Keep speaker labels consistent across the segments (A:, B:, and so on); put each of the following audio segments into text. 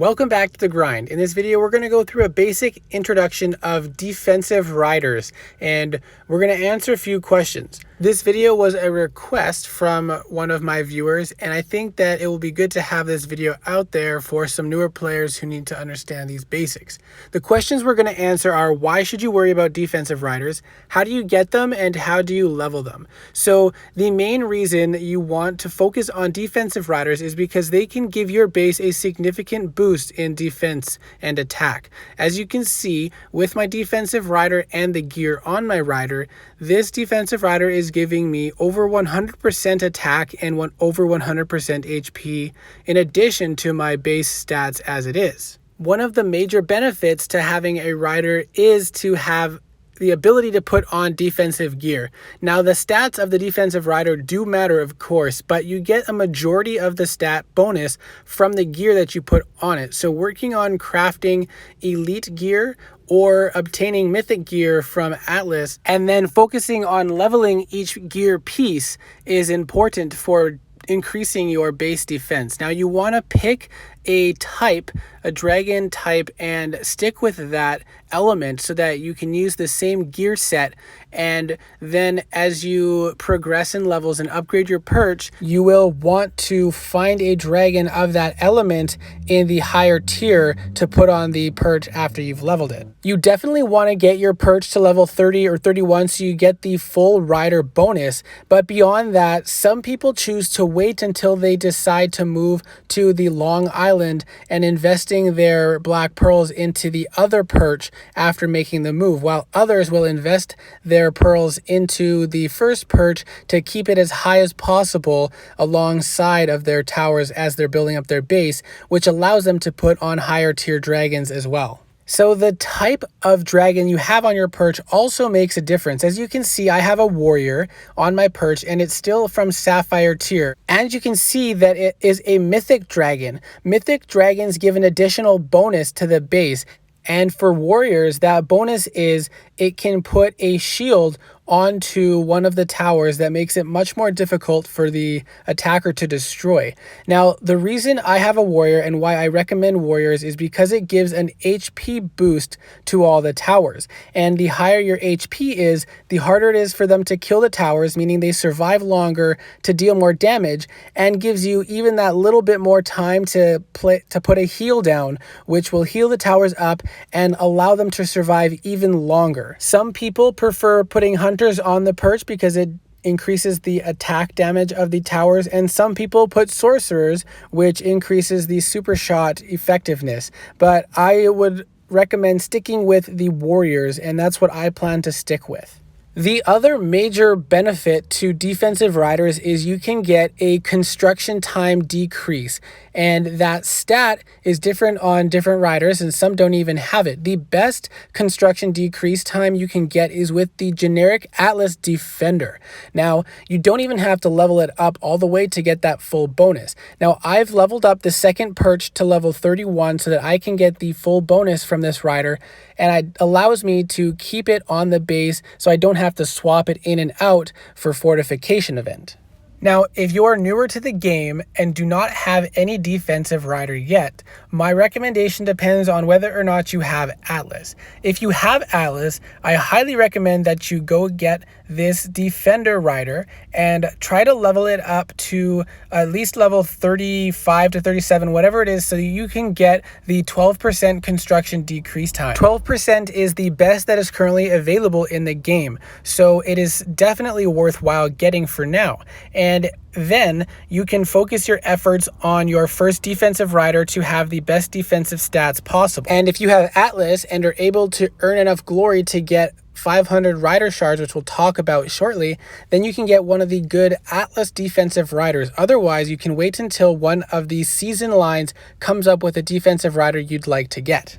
A: Welcome back to The Grind. In this video, we're going to go through a basic introduction of defensive riders, and we're going to answer a few questions. This video was a request from one of my viewers, and I think that it will be good to have this video out there for some newer players who need to understand these basics. The questions we're going to answer are: why should you worry about defensive riders? How do you get them, and how do you level them? So the main reason that you want to focus on defensive riders is because they can give your base a significant boost in defense and attack. As you can see with my defensive rider and the gear on my rider, this defensive rider is giving me over 100% attack and over 100% HP in addition to my base stats as it is. One of the major benefits to having a rider is to have the ability to put on defensive gear. Now, the stats of the defensive rider do matter, of course, but you get a majority of the stat bonus from the gear that you put on it. So working on crafting elite gear or obtaining mythic gear from Atlas and then focusing on leveling each gear piece is important for increasing your base defense. Now, you want to pick a type, a dragon type, and stick with that element so that you can use the same gear set. And then as you progress in levels and upgrade your perch, you will want to find a dragon of that element in the higher tier to put on the perch after you've leveled it. You definitely want to get your perch to level 30 or 31 so you get the full rider bonus. But beyond that, some people choose to wait until they decide to move to the Long Island and investing their black pearls into the other perch after making the move, while others will invest their pearls into the first perch to keep it as high as possible alongside of their towers as they're building up their base, which allows them to put on higher tier dragons as well. So the type of dragon you have on your perch also makes a difference. As you can see, I have a warrior on my perch and it's still from Sapphire tier. And you can see that it is a mythic dragon. Mythic dragons give an additional bonus to the base. And for warriors, that bonus is it can put a shield onto one of the towers that makes it much more difficult for the attacker to destroy. Now, the reason I have a warrior and why I recommend warriors is because it gives an HP boost to all the towers. And the higher your HP is, the harder it is for them to kill the towers, meaning they survive longer to deal more damage, and gives you even that little bit more time to put a heal down, which will heal the towers up and allow them to survive even longer. Some people prefer putting hunters on the perch because it increases the attack damage of the towers, and some people put sorcerers, which increases the super shot effectiveness. But I would recommend sticking with the warriors, and that's what I plan to stick with. The other major benefit to defensive riders is you can get a construction time decrease, and that stat is different on different riders and some don't even have it. The best construction decrease time you can get is with the generic Atlas Defender. Now, you don't even have to level it up all the way to get that full bonus. Now, I've leveled up the second perch to level 31 so that I can get the full bonus from this rider, and it allows me to keep it on the base so I don't have to swap it in and out for fortification event. Now, if you are newer to the game and do not have any defensive rider yet, my recommendation depends on whether or not you have Atlas. If you have Atlas, I highly recommend that you go get this defender rider and try to level it up to at least level 35 to 37, whatever it is, so you can get the 12% construction decrease time. 12% is the best that is currently available in the game, so it is definitely worthwhile getting for now. And then you can focus your efforts on your first defensive rider to have the best defensive stats possible. And if you have Atlas and are able to earn enough glory to get 500 rider shards, which we'll talk about shortly, then you can get one of the good Atlas defensive riders. Otherwise, you can wait until one of these season lines comes up with a defensive rider you'd like to get.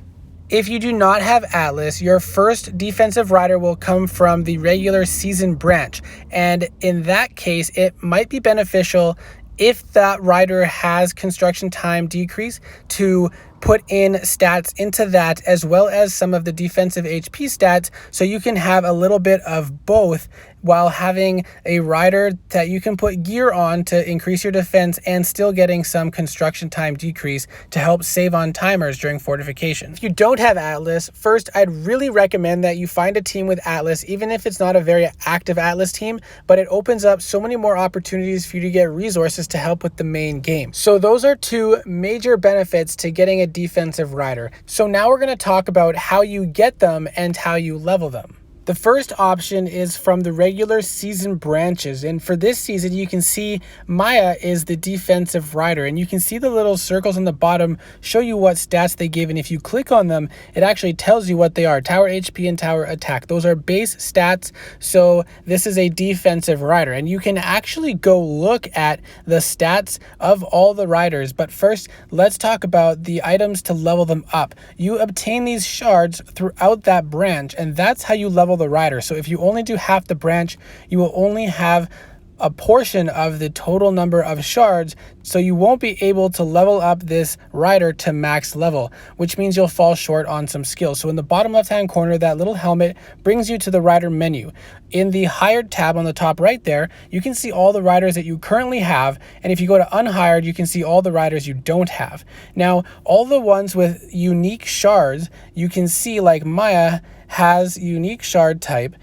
A: If you do not have Atlas, your first defensive rider will come from the regular season branch. And in that case, it might be beneficial if that rider has construction time decrease to put in stats into that as well as some of the defensive HP stats, so you can have a little bit of both while having a rider that you can put gear on to increase your defense and still getting some construction time decrease to help save on timers during fortification. If you don't have Atlas, first I'd really recommend that you find a team with Atlas, even if it's not a very active Atlas team, but it opens up so many more opportunities for you to get resources to help with the main game. So those are two major benefits to getting a defensive rider. So now we're going to talk about how you get them and how you level them. The first option is from the regular season branches, and for this season you can see Maya is the defensive rider, and you can see the little circles on the bottom show you what stats they give, and if you click on them it actually tells you what they are: tower HP and tower attack. Those are base stats, so this is a defensive rider, and you can actually go look at the stats of all the riders. But first let's talk about the items to level them up. You obtain these shards throughout that branch, and that's how you level the rider. So if you only do half the branch, you will only have a portion of the total number of shards, so you won't be able to level up this rider to max level, which means you'll fall short on some skills. So in the bottom left hand corner, that little helmet brings you to the rider menu. In the hired tab on the top right there, you can see all the riders that you currently have, and if you go to unhired, you can see all the riders you don't have. Now all the ones with unique shards, you can see, like Maya has unique shard type.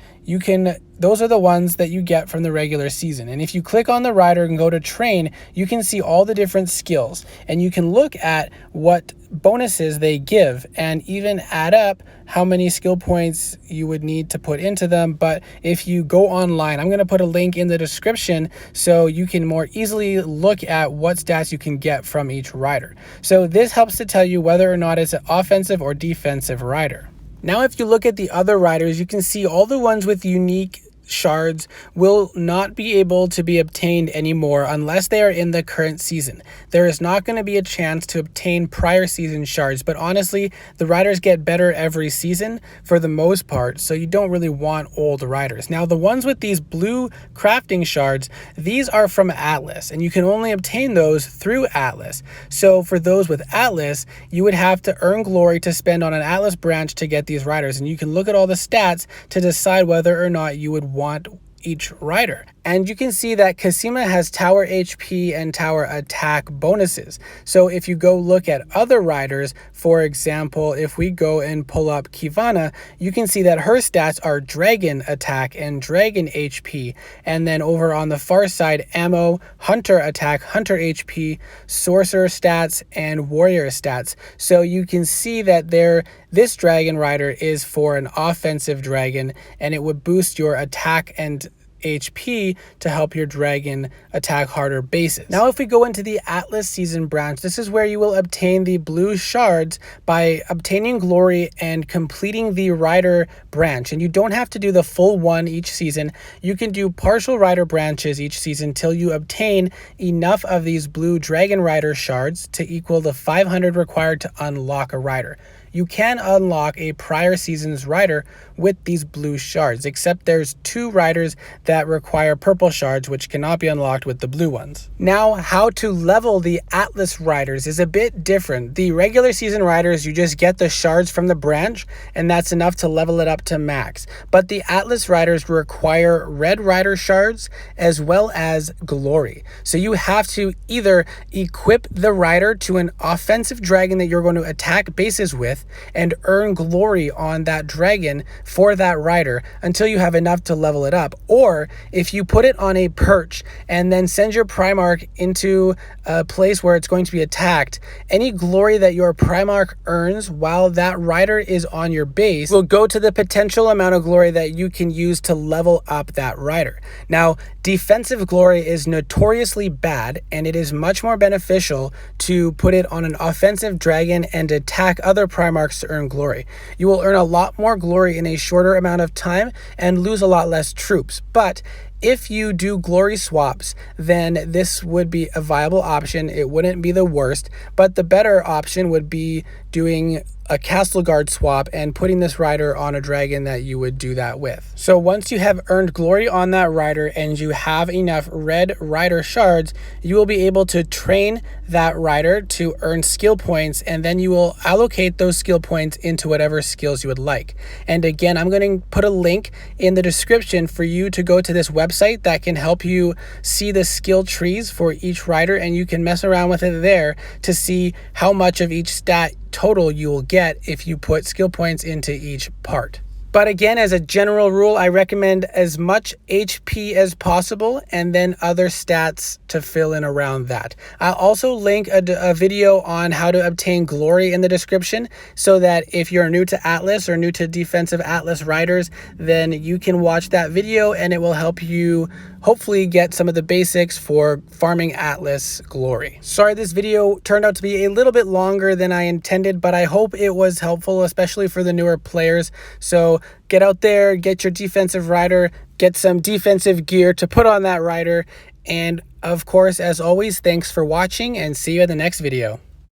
A: Those are the ones that you get from the regular season. And if you click on the rider and go to train, you can see all the different skills, and you can look at what bonuses they give and even add up how many skill points you would need to put into them. But if you go online, I'm going to put a link in the description so you can more easily look at what stats you can get from each rider. So this helps to tell you whether or not it's an offensive or defensive rider. Now if you look at the other riders, you can see all the ones with unique shards will not be able to be obtained anymore unless they are in the current season. There is not going to be a chance to obtain prior season shards, but honestly, the riders get better every season for the most part, so you don't really want old riders. Now, the ones with these blue crafting shards, these are from Atlas, and you can only obtain those through Atlas. So for those with Atlas, you would have to earn glory to spend on an Atlas branch to get these riders, and you can look at all the stats to decide whether or not you would want each rider. And you can see that Kasima has tower HP and tower attack bonuses. So if you go look at other riders, for example, if we go and pull up Kivana, you can see that her stats are dragon attack and dragon HP. And then over on the far side, ammo, hunter attack, hunter HP, sorcerer stats, and warrior stats. So you can see that this dragon rider is for an offensive dragon, and it would boost your attack and HP to help your dragon attack harder bases. Now if we go into the Atlas season branch, this is where you will obtain the blue shards by obtaining glory and completing the rider branch. And you don't have to do the full one each season. You can do partial rider branches each season till you obtain enough of these blue dragon rider shards to equal the 500 required to unlock a rider. You can unlock a prior season's rider with these blue shards, except there's 2 riders that require purple shards, which cannot be unlocked with the blue ones. Now, how to level the Atlas riders is a bit different. The regular season riders, you just get the shards from the branch, and that's enough to level it up to max. But the Atlas riders require red rider shards as well as glory. So you have to either equip the rider to an offensive dragon that you're going to attack bases with and earn glory on that dragon for that rider until you have enough to level it up. Or if you put it on a perch and then send your Primarch into a place where it's going to be attacked, any glory that your Primarch earns while that rider is on your base will go to the potential amount of glory that you can use to level up that rider. Now, defensive glory is notoriously bad, and it is much more beneficial to put it on an offensive dragon and attack other Primarchs to earn glory. You will earn a lot more glory in a shorter amount of time and lose a lot less troops. But if you do glory swaps, then this would be a viable option. It wouldn't be the worst, but the better option would be doing a castle guard swap and putting this rider on a dragon that you would do that with. So once you have earned glory on that rider and you have enough red rider shards, you will be able to train that rider to earn skill points, and then you will allocate those skill points into whatever skills you would like. And again, I'm going to put a link in the description for you to go to this website that can help you see the skill trees for each rider, and you can mess around with it there to see how much of each stat total you will get if you put skill points into each part. But again, as a general rule, I recommend as much HP as possible and then other stats to fill in around that. I'll also link a video on how to obtain glory in the description, so that if you're new to Atlas or new to defensive Atlas riders, then you can watch that video and it will help you hopefully get some of the basics for farming Atlas glory. Sorry, this video turned out to be a little bit longer than I intended, but I hope it was helpful, especially for the newer players. So get out there, get your defensive rider, get some defensive gear to put on that rider. And of course, as always, thanks for watching and see you in the next video.